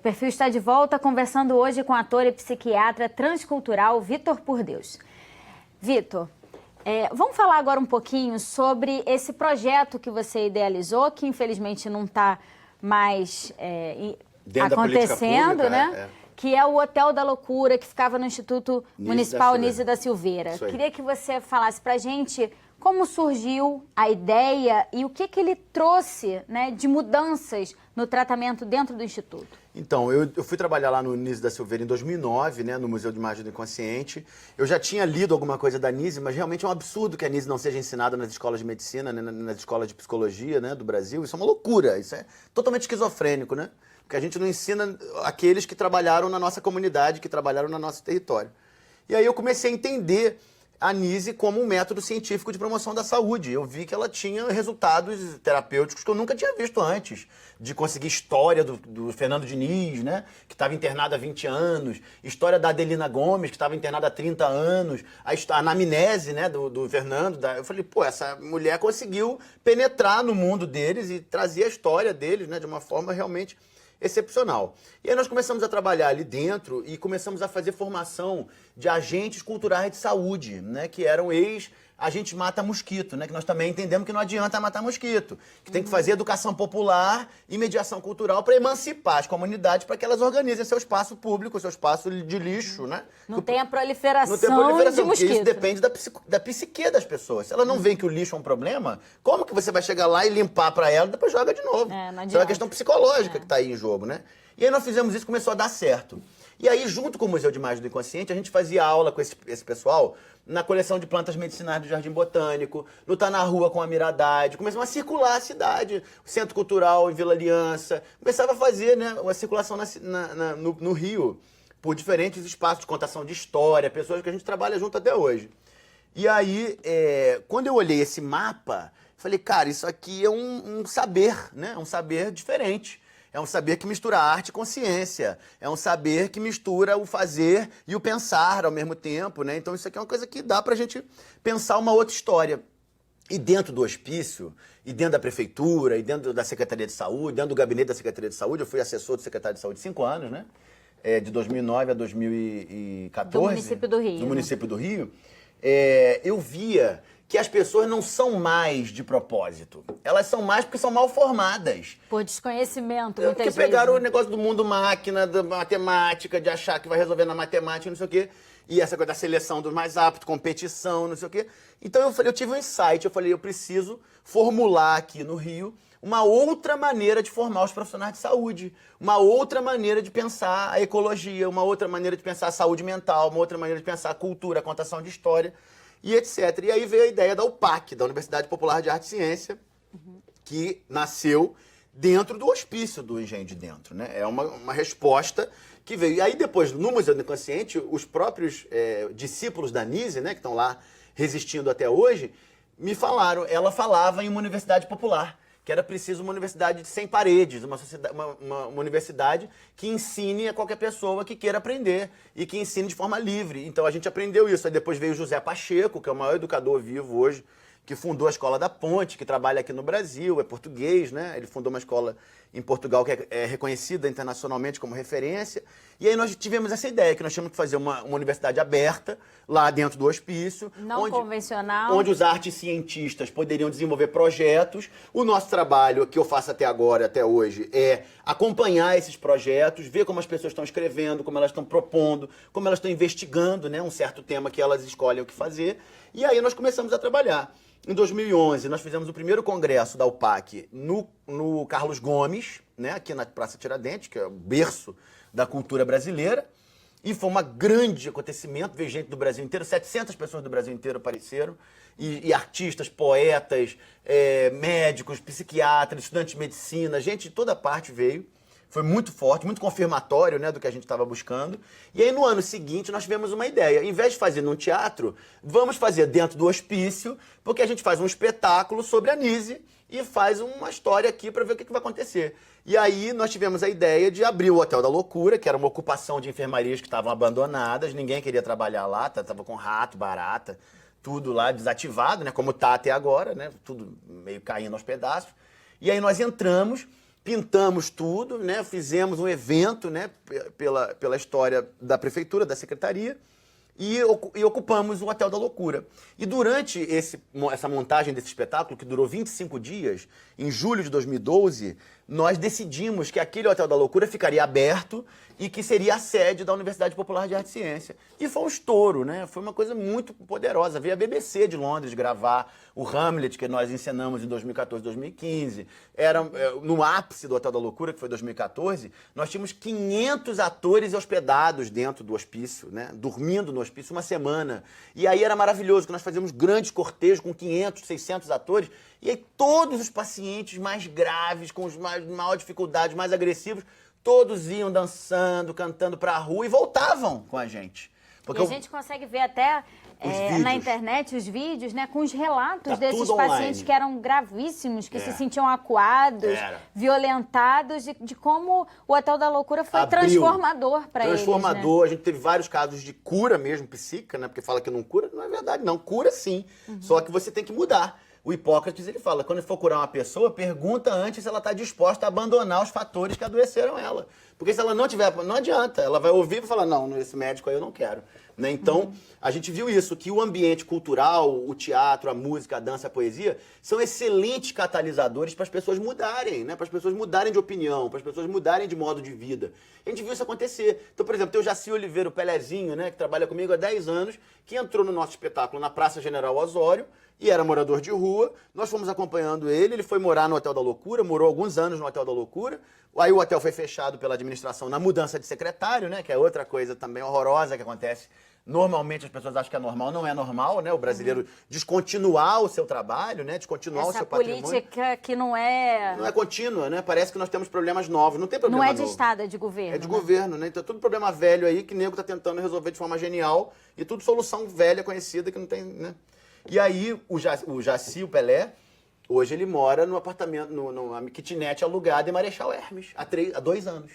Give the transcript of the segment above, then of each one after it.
Perfil está de volta conversando hoje com o ator e psiquiatra transcultural Vitor Por Deus. Vitor, vamos falar agora um pouquinho sobre esse projeto que você idealizou, que infelizmente não está mais acontecendo, né? Que é o Hotel da Loucura, que ficava no Instituto Municipal Nise da Silveira. Queria que você falasse pra gente como surgiu a ideia e o que ele trouxe, né, de mudanças no tratamento dentro do Instituto. Então, eu fui trabalhar lá no Nise da Silveira em 2009, né, no Museu de Imagem do Inconsciente. Eu já tinha lido alguma coisa da Nise, mas realmente é um absurdo que a Nise não seja ensinada nas escolas de medicina, né, nas escolas de psicologia, né, do Brasil. Isso é uma loucura, isso é totalmente esquizofrênico, né? Porque a gente não ensina aqueles que trabalharam na nossa comunidade, que trabalharam no nosso território. E aí eu comecei a entender a Nise como um método científico de promoção da saúde. Eu vi que ela tinha resultados terapêuticos que eu nunca tinha visto antes. De conseguir história do Fernando Diniz, né, que estava internado há 20 anos, história da Adelina Gomes, que estava internada há 30 anos, a anamnese, né, do Fernando. Eu falei, pô, essa mulher conseguiu penetrar no mundo deles e trazer a história deles, né, de uma forma realmente excepcional. E aí nós começamos a trabalhar ali dentro e começamos a fazer formação de agentes culturais de saúde, né, que eram agentes mata-mosquito, né, que nós também entendemos que não adianta matar mosquito, que tem que fazer educação popular e mediação cultural para emancipar as comunidades para que elas organizem seu espaço público, seu espaço de lixo, né? Não tem a proliferação, não tem a proliferação de mosquito. Porque isso depende da psique das pessoas. Se ela não vê que o lixo é um problema, como que você vai chegar lá e limpar para ela e depois joga de novo? Isso é uma questão psicológica que está aí em jogo, né? E aí nós fizemos isso, começou a dar certo. E aí, junto com o Museu de Imagem do Inconsciente, a gente fazia aula com esse pessoal na coleção de plantas medicinais do Jardim Botânico, no Tá na Rua com a Miradade. Começamos a circular a cidade, o Centro Cultural em Vila Aliança. Começava a fazer, né, uma circulação no Rio, por diferentes espaços de contação de história, pessoas que a gente trabalha junto até hoje. E aí, quando eu olhei esse mapa, falei, cara, isso aqui é um saber, né? Um saber diferente. É um saber que mistura arte e consciência. É um saber que mistura o fazer e o pensar ao mesmo tempo, né? Então isso aqui é uma coisa que dá pra gente pensar uma outra história. E dentro do hospício, e dentro da prefeitura, e dentro da Secretaria de Saúde, dentro do gabinete da Secretaria de Saúde, eu fui assessor do secretário de Saúde 5 anos, né? De 2009 a 2014. Do município do Rio. Do município do Rio. Eu via que as pessoas não são mais de propósito. Elas são mais porque são mal formadas. Por desconhecimento, muitas vezes. Porque pegaram o negócio do mundo máquina, da matemática, de achar que vai resolver na matemática, não sei o quê. E essa coisa da seleção dos mais aptos, competição, não sei o quê. Então eu tive um insight, eu falei, eu preciso formular aqui no Rio uma outra maneira de formar os profissionais de saúde, uma outra maneira de pensar a ecologia, uma outra maneira de pensar a saúde mental, uma outra maneira de pensar a cultura, a contação de história, e etc. E aí veio a ideia da UPAC, da Universidade Popular de Arte e Ciência, que nasceu dentro do hospício do Engenho de Dentro, né? É uma resposta que veio. E aí depois, no Museu do Inconsciente, os próprios discípulos da Nise, né, que estão lá resistindo até hoje, me falaram, ela falava em uma universidade popular, que era preciso uma universidade sem paredes, uma universidade que ensine a qualquer pessoa que queira aprender e que ensine de forma livre. Então a gente aprendeu isso. Aí depois veio o José Pacheco, que é o maior educador vivo hoje, que fundou a Escola da Ponte, que trabalha aqui no Brasil, é português, né? Ele fundou uma escola em Portugal que é reconhecida internacionalmente como referência. E aí nós tivemos essa ideia, que nós tínhamos que fazer uma universidade aberta, lá dentro do hospício. Não convencional. Onde os artes cientistas poderiam desenvolver projetos. O nosso trabalho, que eu faço até agora, até hoje, é acompanhar esses projetos, ver como as pessoas estão escrevendo, como elas estão propondo, como elas estão investigando, né, um certo tema que elas escolhem o que fazer. E aí nós começamos a trabalhar. Em 2011, nós fizemos o primeiro congresso da UPAC no Carlos Gomes, né, aqui na Praça Tiradentes, que é o berço da cultura brasileira. E foi um grande acontecimento, veio gente do Brasil inteiro, 700 pessoas do Brasil inteiro apareceram, e artistas, poetas, médicos, psiquiatras, estudantes de medicina, gente de toda parte veio. Foi muito forte, muito confirmatório, né, do que a gente estava buscando. E aí, no ano seguinte, nós tivemos uma ideia. Em vez de fazer num teatro, vamos fazer dentro do hospício, porque a gente faz um espetáculo sobre a Nise e faz uma história aqui para ver o que vai acontecer. E aí, nós tivemos a ideia de abrir o Hotel da Loucura, que era uma ocupação de enfermarias que estavam abandonadas, ninguém queria trabalhar lá, estava com rato, barata, tudo lá desativado, né, como está até agora, né, tudo meio caindo aos pedaços. E aí nós entramos pintamos tudo, né? Fizemos um evento, né? Pela história da prefeitura, da secretaria, e ocupamos o Hotel da Loucura. E durante essa montagem desse espetáculo, que durou 25 dias, em julho de 2012, nós decidimos que aquele Hotel da Loucura ficaria aberto e que seria a sede da Universidade Popular de Arte e Ciência. E foi um estouro, né? Foi uma coisa muito poderosa. Veio a BBC de Londres gravar o Hamlet, que nós encenamos em 2014, 2015. No ápice do Hotel da Loucura, que foi 2014, nós tínhamos 500 atores hospedados dentro do hospício, né? Dormindo no hospício uma semana. E aí era maravilhoso, que nós fazíamos grandes cortejos com 500, 600 atores, e aí todos os pacientes mais graves, com os maior dificuldades, mais agressivos, todos iam dançando, cantando pra rua e voltavam com a gente. Porque a gente consegue ver até na internet os vídeos, né, com os relatos desses pacientes que eram gravíssimos, que se sentiam acuados, violentados, de como o Hotel da Loucura foi transformador para eles. Transformador, né? A gente teve vários casos de cura mesmo, psíquica, né? Porque fala que não cura, não é verdade, não. Cura sim, só que você tem que mudar. O Hipócrates, ele fala, quando for curar uma pessoa, pergunta antes se ela está disposta a abandonar os fatores que adoeceram ela. Porque se ela não tiver, não adianta. Ela vai ouvir e falar, não, esse médico aí eu não quero. Né? Então, a gente viu isso, que o ambiente cultural, o teatro, a música, a dança, a poesia, são excelentes catalisadores para as pessoas mudarem, né? Para as pessoas mudarem de opinião, para as pessoas mudarem de modo de vida. A gente viu isso acontecer. Então, por exemplo, tem o Jaci Oliveira, o Pelezinho, né? Que trabalha comigo há 10 anos, que entrou no nosso espetáculo na Praça General Osório, e era morador de rua. Nós fomos acompanhando ele foi morar no Hotel da Loucura, morou alguns anos no Hotel da Loucura. Aí o hotel foi fechado pela administração na mudança de secretário, né? Que é outra coisa também horrorosa que acontece. Normalmente as pessoas acham que é normal, não é normal, né? O brasileiro descontinuar o seu trabalho, né? Descontinuar o seu patrimônio. Essa política que não é... Não é contínua, né? Parece que nós temos problemas novos. Não tem problema novo. Não é de Estado, é de governo. É de governo, né? Então tudo problema velho aí que o nego tá tentando resolver de forma genial e tudo solução velha, conhecida, que não tem, né? E aí o Jaci, o Pelé, hoje ele mora no apartamento, numa kitnet alugada em Marechal Hermes, há 2 anos.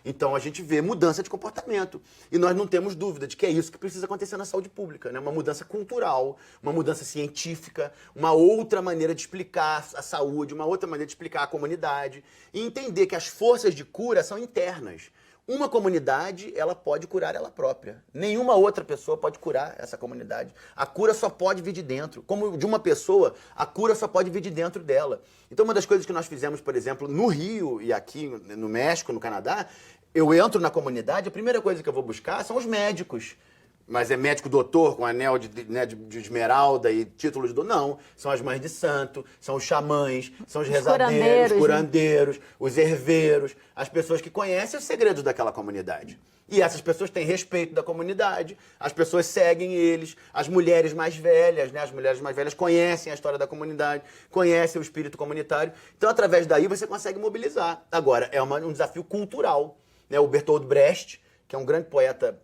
Então a gente vê mudança de comportamento. E nós não temos dúvida de que é isso que precisa acontecer na saúde pública, né? Uma mudança cultural, uma mudança científica, uma outra maneira de explicar a saúde, uma outra maneira de explicar a comunidade. E entender que as forças de cura são internas. Uma comunidade, ela pode curar ela própria. Nenhuma outra pessoa pode curar essa comunidade. A cura só pode vir de dentro. Como de uma pessoa, a cura só pode vir de dentro dela. Então, uma das coisas que nós fizemos, por exemplo, no Rio e aqui no México, no Canadá, eu entro na comunidade, a primeira coisa que eu vou buscar são os médicos. Mas é médico doutor com anel de esmeralda e título de doutor? Não. São as mães de santo, são os xamãs, são os rezadeiros, curandeiros, os herveiros, as pessoas que conhecem os segredos daquela comunidade. E essas pessoas têm respeito da comunidade, as pessoas seguem eles, as mulheres mais velhas, né? As mulheres mais velhas conhecem a história da comunidade, conhecem o espírito comunitário. Então, através daí, você consegue mobilizar. Agora, é um desafio cultural, né? O Bertolt Brecht, que é um grande poeta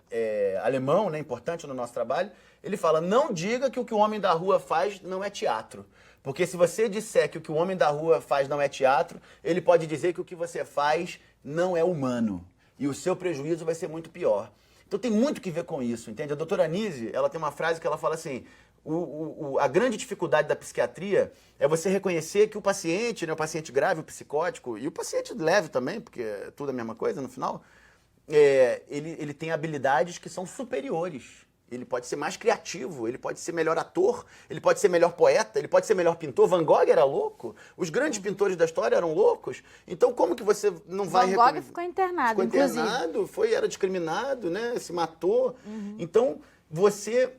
alemão, né, importante no nosso trabalho, ele fala, não diga que o que o homem da rua faz não é teatro. Porque se você disser que o que o homem da rua faz não é teatro, ele pode dizer que o que você faz não é humano. E o seu prejuízo vai ser muito pior. Então tem muito que ver com isso, entende? A doutora Anise, ela tem uma frase que ela fala assim, a grande dificuldade da psiquiatria é você reconhecer que o paciente, né, o paciente grave, o psicótico, e o paciente leve também, porque é tudo a mesma coisa no final, ele tem habilidades que são superiores. Ele pode ser mais criativo, ele pode ser melhor ator, ele pode ser melhor poeta, ele pode ser melhor pintor. Van Gogh era louco, os grandes pintores da história eram loucos. Então como que você não vai... Van Gogh ficou internado, inclusive. Ficou internado, era discriminado, né? Se matou. Então você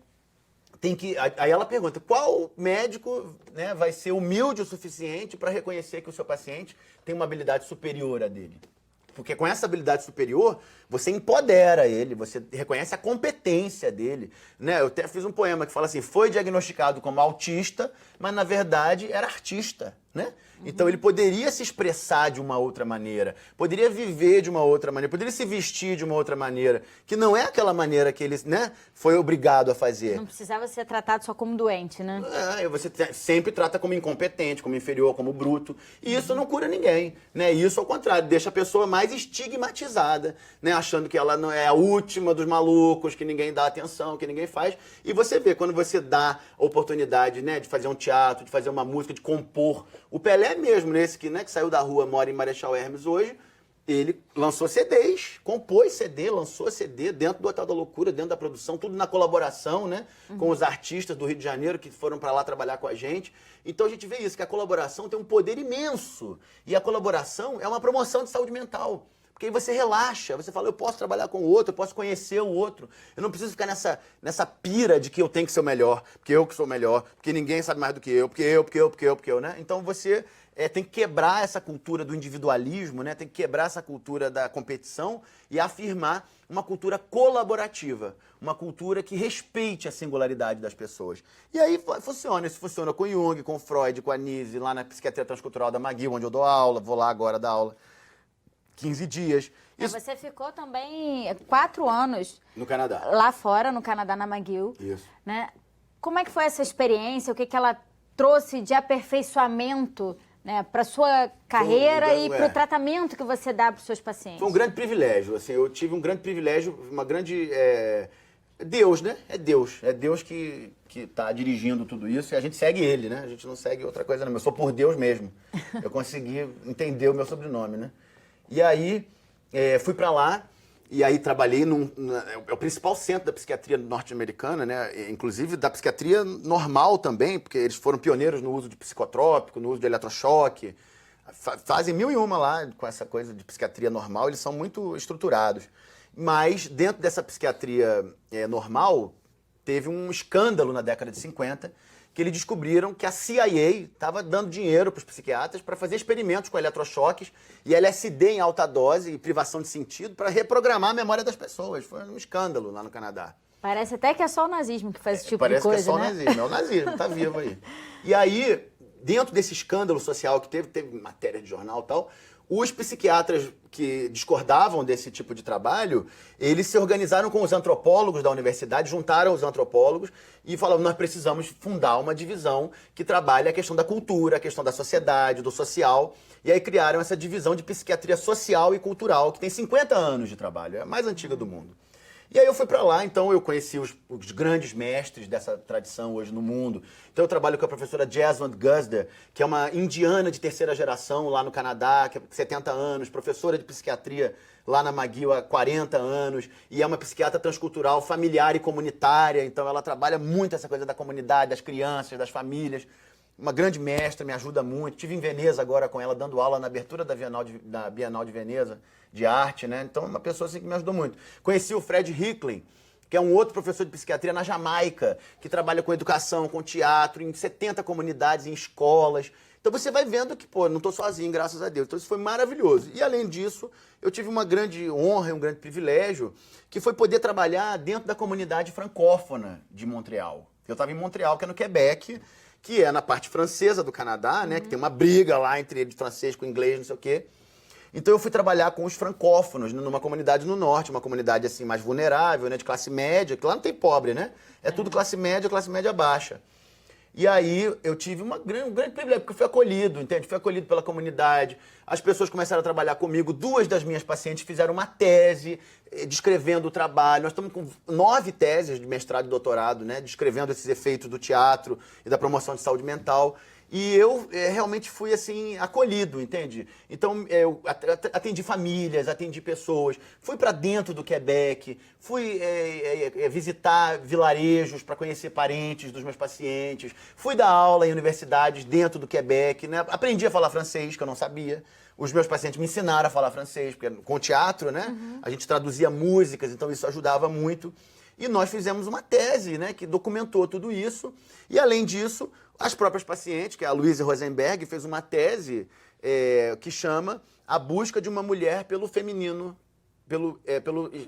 tem que... Aí ela pergunta, qual médico, né, vai ser humilde o suficiente para reconhecer que o seu paciente tem uma habilidade superior a dele? Porque com essa habilidade superior, você empodera ele, você reconhece a competência dele. Né? Eu até fiz um poema que fala assim, foi diagnosticado como autista, mas na verdade era artista. Né? Então ele poderia se expressar de uma outra maneira, poderia viver de uma outra maneira, poderia se vestir de uma outra maneira, que não é aquela maneira que ele, né, foi obrigado a fazer. Não precisava ser tratado só como doente, né? Você sempre trata como incompetente, como inferior, como bruto. E isso não cura ninguém. Né? Isso, ao contrário, deixa a pessoa mais estigmatizada, né? Achando que ela não é a última dos malucos, que ninguém dá atenção, que ninguém faz. E você vê, quando você dá a oportunidade, né, de fazer um teatro, de fazer uma música, de compor O Pelé mesmo, nesse que, né, que saiu da rua, mora em Marechal Hermes hoje, ele lançou CDs, compôs CD, lançou CD dentro do Hotel da Loucura, dentro da produção, tudo na colaboração, né? Com os artistas do Rio de Janeiro que foram para lá trabalhar com a gente. Então a gente vê isso, que a colaboração tem um poder imenso. E a colaboração é uma promoção de saúde mental. Porque aí você relaxa, você fala, eu posso trabalhar com o outro, eu posso conhecer o outro. Eu não preciso ficar nessa pira de que eu tenho que ser o melhor, porque eu que sou o melhor, porque ninguém sabe mais do que eu, porque eu, né? Então você tem que quebrar essa cultura do individualismo, né? Tem que quebrar essa cultura da competição e afirmar uma cultura colaborativa, uma cultura que respeite a singularidade das pessoas. E aí funciona, isso funciona com Jung, com Freud, com a Nise, lá na Psiquiatria Transcultural da McGill, onde eu dou aula, vou lá agora dar aula. 15 dias. Isso... Você ficou também 4 anos... No Canadá. Lá fora, no Canadá, na McGill. Isso. Né? Como é que foi essa experiência? O que ela trouxe de aperfeiçoamento, né, para sua carreira e para o tratamento que você dá para os seus pacientes? Foi um grande privilégio. Assim, eu tive um grande privilégio, uma grande... Deus, né? É Deus. É Deus que está dirigindo tudo isso e a gente segue ele, né? A gente não segue outra coisa, não. Eu sou por Deus mesmo. Eu consegui entender o meu sobrenome, né? E aí, fui para lá, e aí trabalhei é o principal centro da psiquiatria norte-americana, né? Inclusive da psiquiatria normal também, porque eles foram pioneiros no uso de psicotrópico, no uso de eletrochoque. Fazem 1001 lá com essa coisa de psiquiatria normal, eles são muito estruturados. Mas dentro dessa psiquiatria normal, teve um escândalo na década de 50, que eles descobriram que a CIA estava dando dinheiro para os psiquiatras para fazer experimentos com eletrochoques e LSD em alta dose e privação de sentido para reprogramar a memória das pessoas. Foi um escândalo lá no Canadá. Parece até que é só o nazismo que faz esse tipo de coisa, Parece que é só né? o nazismo, é o nazismo, tá vivo aí. E aí, dentro desse escândalo social que teve matéria de jornal e tal, os psiquiatras que discordavam desse tipo de trabalho, eles se organizaram com os antropólogos da universidade, juntaram os antropólogos e falaram, nós precisamos fundar uma divisão que trabalhe a questão da cultura, a questão da sociedade, do social. E aí criaram essa divisão de psiquiatria social e cultural, que tem 50 anos de trabalho, é a mais antiga do mundo. E aí eu fui para lá, então eu conheci os grandes mestres dessa tradição hoje no mundo. Então eu trabalho com a professora Jaswant Gusder, que é uma indiana de terceira geração lá no Canadá, que é 70 anos, professora de psiquiatria lá na McGill há 40 anos, e é uma psiquiatra transcultural, familiar e comunitária, então ela trabalha muito essa coisa da comunidade, das crianças, das famílias. Uma grande mestra, me ajuda muito. Estive em Veneza agora com ela, dando aula na abertura da Bienal de Veneza, de arte, né? Então, uma pessoa assim que me ajudou muito. Conheci o Fred Hicklin, que é um outro professor de psiquiatria na Jamaica, que trabalha com educação, com teatro, em 70 comunidades, em escolas. Então, você vai vendo que, pô, não estou sozinho, graças a Deus. Então, isso foi maravilhoso. E, além disso, eu tive uma grande honra e um grande privilégio, que foi poder trabalhar dentro da comunidade francófona de Montreal. Eu estava em Montreal, que é no Quebec, que é na parte francesa do Canadá, né? Que tem uma briga lá entre francês com inglês, não sei o quê. Então eu fui trabalhar com os francófonos, numa comunidade no norte, uma comunidade assim mais vulnerável, né? De classe média, que lá não tem pobre, né? É tudo classe média baixa. E aí eu tive um grande privilégio, porque eu fui acolhido, entende? Fui acolhido pela comunidade, as pessoas começaram a trabalhar comigo, 2 das minhas pacientes fizeram uma tese descrevendo o trabalho. Nós estamos com 9 teses de mestrado e doutorado, né? Descrevendo esses efeitos do teatro e da promoção de saúde mental. E eu realmente fui, assim, acolhido, entende? Então, eu atendi famílias, atendi pessoas, fui para dentro do Quebec, fui visitar vilarejos para conhecer parentes dos meus pacientes, fui dar aula em universidades dentro do Quebec, né? Aprendi a falar francês, que eu não sabia. Os meus pacientes me ensinaram a falar francês, porque com teatro, né? A gente traduzia músicas, então isso ajudava muito. E nós fizemos uma tese, né, que documentou tudo isso. E, além disso, as próprias pacientes, que é a Louise Rosenberg, fez uma tese que chama A Busca de uma Mulher pelo Feminino, pelo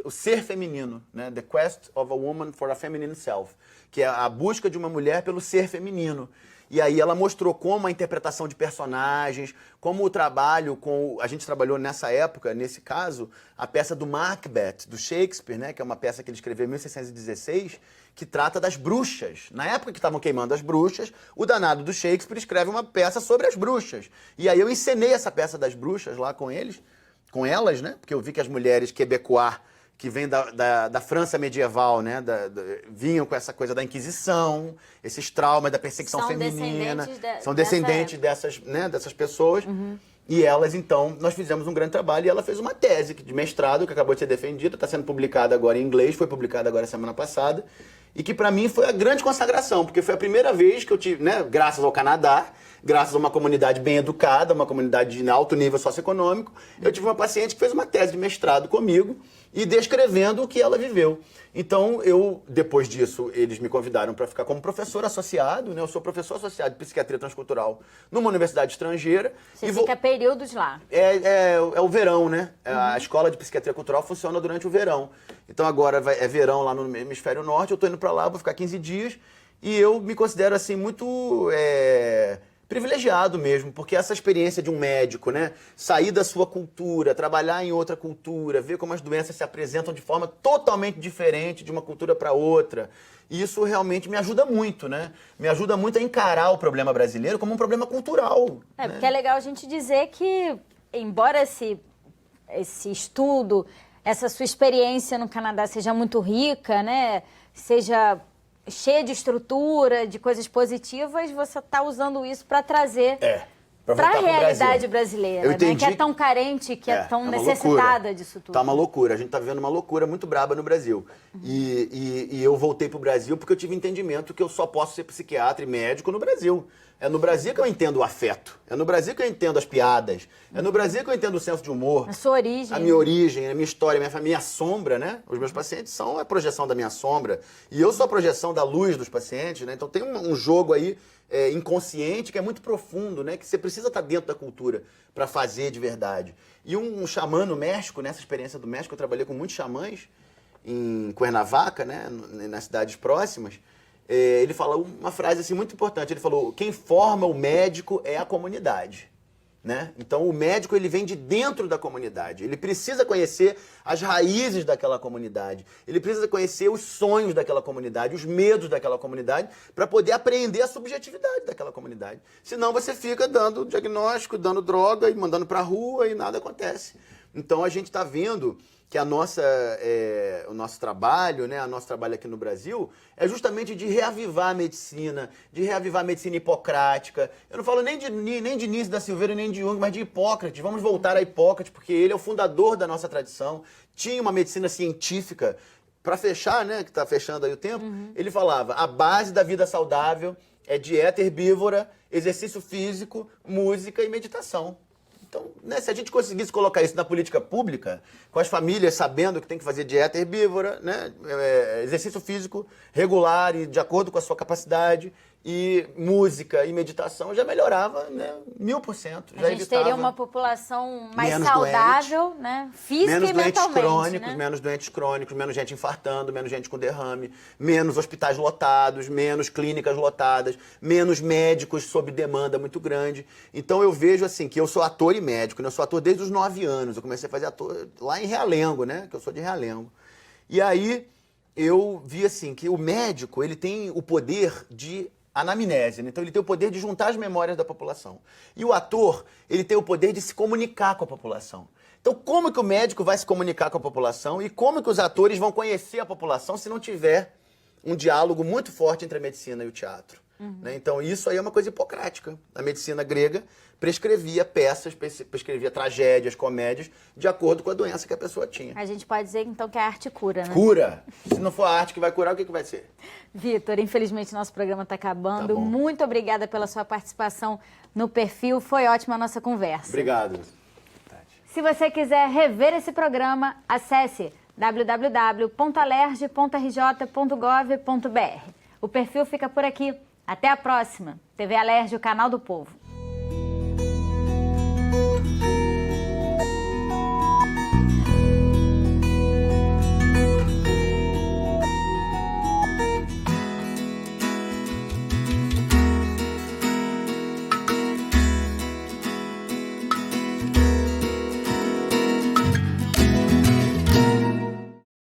o ser feminino, né? The Quest of a Woman for a Feminine Self, que é a busca de uma mulher pelo ser feminino. E aí ela mostrou como a interpretação de personagens, como o trabalho com... A gente trabalhou nessa época, nesse caso, a peça do Macbeth, do Shakespeare, né? Que é uma peça que ele escreveu em 1616, que trata das bruxas. Na época que estavam queimando as bruxas, o danado do Shakespeare escreve uma peça sobre as bruxas. E aí eu encenei essa peça das bruxas lá com elas, né? Porque eu vi que as mulheres quebecois que vêm da França medieval, né? Vinham com essa coisa da Inquisição, esses traumas da perseguição feminina. São descendentes dessas pessoas. E elas, então, nós fizemos um grande trabalho e ela fez uma tese de mestrado que acabou de ser defendida, está sendo publicada agora em inglês, foi publicada agora semana passada, e que para mim foi a grande consagração, porque foi a primeira vez que eu tive, né, graças ao Canadá, graças a uma comunidade bem educada, uma comunidade de alto nível socioeconômico, eu tive uma paciente que fez uma tese de mestrado comigo e descrevendo o que ela viveu. Então, depois disso, eles me convidaram para ficar como professor associado, né? Eu sou professor associado de psiquiatria transcultural numa universidade estrangeira. Você fica períodos lá. É o verão, né? A escola de psiquiatria cultural funciona durante o verão. Então, agora é verão lá no hemisfério norte, eu estou indo para lá, vou ficar 15 dias e eu me considero, assim, muito privilegiado mesmo, porque essa experiência de um médico, né? Sair da sua cultura, trabalhar em outra cultura, ver como as doenças se apresentam de forma totalmente diferente de uma cultura para outra. E isso realmente me ajuda muito, né? Me ajuda muito a encarar o problema brasileiro como um problema cultural. É, porque é legal a gente dizer que, embora esse estudo, essa sua experiência no Canadá seja muito rica, né? Seja cheia de estrutura, de coisas positivas, você está usando isso para trazer para a realidade brasileira, né? Que é tão carente, que é tão necessitada disso tudo. Tá uma loucura, a gente tá vivendo uma loucura muito braba no Brasil. E eu voltei pro Brasil porque eu tive entendimento que eu só posso ser psiquiatra e médico no Brasil. É no Brasil que eu entendo o afeto. É no Brasil que eu entendo as piadas. É no Brasil que eu entendo o senso de humor. A sua origem. A minha origem, a minha história, a minha família, a sombra, né? Os meus pacientes são a projeção da minha sombra. E eu sou a projeção da luz dos pacientes, né? Então tem um jogo aí inconsciente que é muito profundo, né? Que você precisa estar dentro da cultura para fazer de verdade. E um xamã no México, nessa experiência do México, eu trabalhei com muitos xamãs em Cuernavaca, né? Nas cidades próximas. Ele falou uma frase assim muito importante. Ele falou: quem forma o médico é a comunidade, né? Então o médico ele vem de dentro da comunidade. Ele precisa conhecer as raízes daquela comunidade. Ele precisa conhecer os sonhos daquela comunidade, os medos daquela comunidade, para poder aprender a subjetividade daquela comunidade. Senão você fica dando diagnóstico, dando droga e mandando para a rua e nada acontece. Então a gente está vendo que o nosso trabalho, né, o nosso trabalho aqui no Brasil, é justamente de reavivar a medicina hipocrática. Eu não falo nem de Nício da Silveira, nem de Jung, mas de Hipócrates. Vamos voltar a Hipócrates, porque ele é o fundador da nossa tradição. Tinha uma medicina científica. Para fechar, né, que está fechando aí o tempo, ele falava: a base da vida saudável é dieta herbívora, exercício físico, música e meditação. Então, né, se a gente conseguisse colocar isso na política pública, com as famílias sabendo que tem que fazer dieta herbívora, né, exercício físico regular e de acordo com a sua capacidade, e música e meditação, já melhorava, né, 1000%. A gente teria uma população mais saudável, né, física e mentalmente. Menos doentes crônicos, menos gente infartando, menos gente com derrame, menos hospitais lotados, menos clínicas lotadas, menos médicos sob demanda muito grande. Então eu vejo assim, que eu sou ator e médico, né? Eu sou ator desde os 9 anos, eu comecei a fazer ator lá em Realengo, né, que eu sou de Realengo. E aí eu vi assim, que o médico, ele tem o poder de anamnese, né? Então ele tem o poder de juntar as memórias da população. E o ator, ele tem o poder de se comunicar com a população. Então como que o médico vai se comunicar com a população e como que os atores vão conhecer a população se não tiver um diálogo muito forte entre a medicina e o teatro? Né? Então isso aí é uma coisa hipocrática. A medicina grega prescrevia peças, prescrevia tragédias, comédias, de acordo com a doença que a pessoa tinha. A gente pode dizer, então, que a arte cura, né? Cura! Se não for a arte que vai curar, o que vai ser? Vitor, infelizmente nosso programa está acabando. Tá bom. Muito obrigada pela sua participação no Perfil. Foi ótima a nossa conversa. Obrigado. Se você quiser rever esse programa, acesse www.alerj.rj.gov.br. O Perfil fica por aqui. Até a próxima. TV Alerj, o canal do povo.